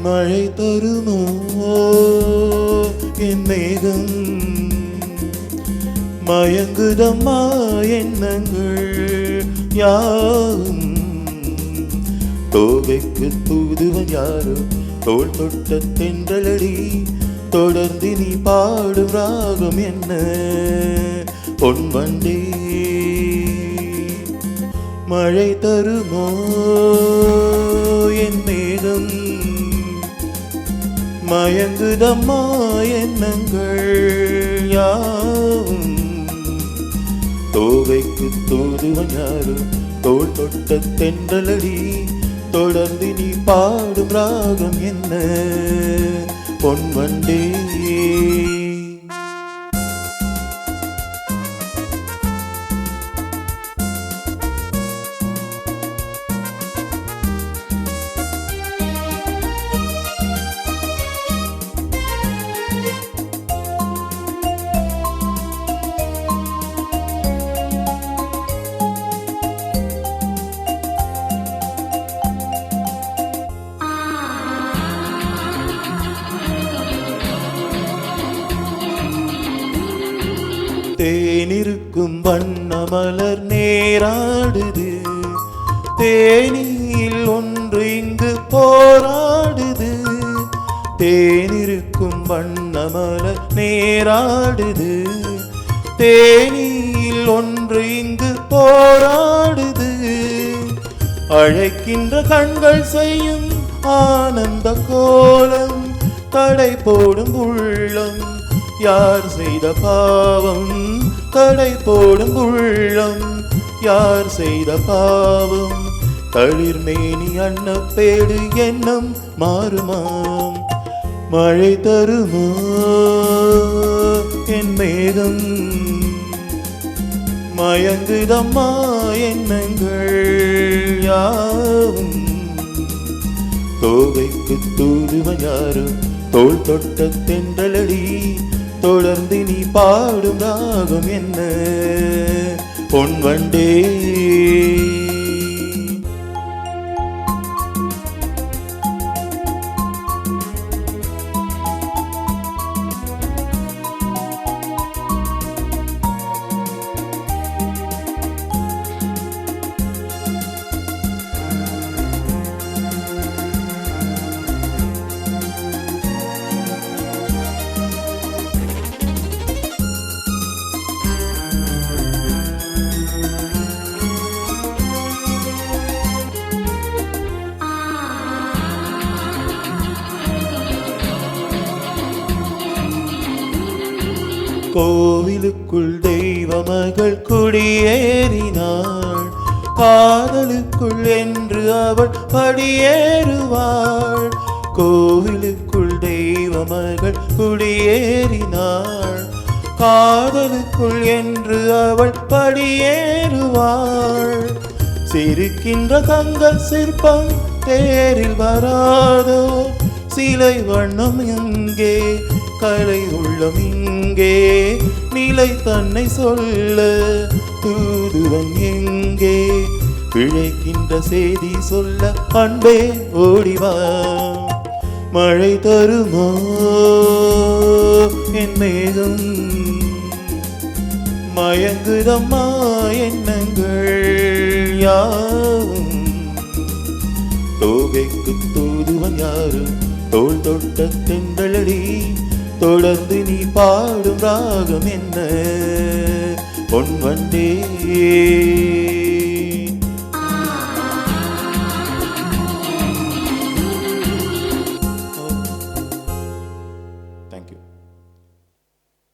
மழை தருமோ என் மேகம், மயங்குதம்மா எண்ணங்கள் யாவும். தோகைக்கு தூதுவன் யாரோ, தோள் தொட்ட தென்றலடி, தொடர்ந்து நீ பாடும் ராகம் என்ன பொன்வண்டே. மழை தருமோ என் மேகம், மயங்குதம்மா எண்ணங்கள் யாவும். தோகைக்கு தூதுவன் யாரோ, தோள் தொட்ட தென்றலடி, தொடர்ந்து நீ பாடும் ராகம் என்ன பொன்வண்டே. தேனிருக்கும் வண்ண மலர் நேராடுது, தேனியில் ஒன்று இங்கு போராடுது. தேனிருக்கும் வண்ண மலர் நேராடுது, தேனியில் ஒன்று இங்கு போராடுது. அழைக்கின்ற கண்கள் செய்யும் ஆனந்த கோலம், தடை போடும் உள்ளம் யார் செய்த பாவம். தடை போடும் உள்ளம் யார் செய்த பாவம். தளிர்மேனி அன்னப்பேடு எண்ணம் மாறுமாம். மழை தருமோ என் மேகம், மயங்குதம்மா எண்ணங்கள் யாவும். தோகைக்கு தூதுவன் யாரோ, தோள் தொட்ட தென்றலடி, தொடர்ந்து நீ பாடும் ராகம் என்ன பொன்வண்டே. கோவிலுக்குள் தெய்வ மகள் குடியேறினாள், காதலுக்குள் என்று அவள் படியேறுவாள். கோவிலுக்குள் தெய்வ மகள் குடியேறினாள், காதலுக்குள் என்று அவள் படியேறுவாள். சிரிக்கின்ற தங்க சிற்பம் தேரில் வராதோ, சிலை வண்ணம் எங்கே, கலை உள்ளம் இங்கே. நிலை தன்னை சொல்ல தூதுவன் எங்கே, பிழைக்கின்ற செய்தி சொல்ல அன்பே ஓடிவா. மழை தருமோ என் மேகம், மயங்குதம்மா எண்ணங்கள் யாவும். தோகைக்கு தூதுவன் யாரு, தோள் தொட்ட தென்றலடி, தொடர்ந்து நீ பாடும் ராகம் என்ன பொன்வண்டே.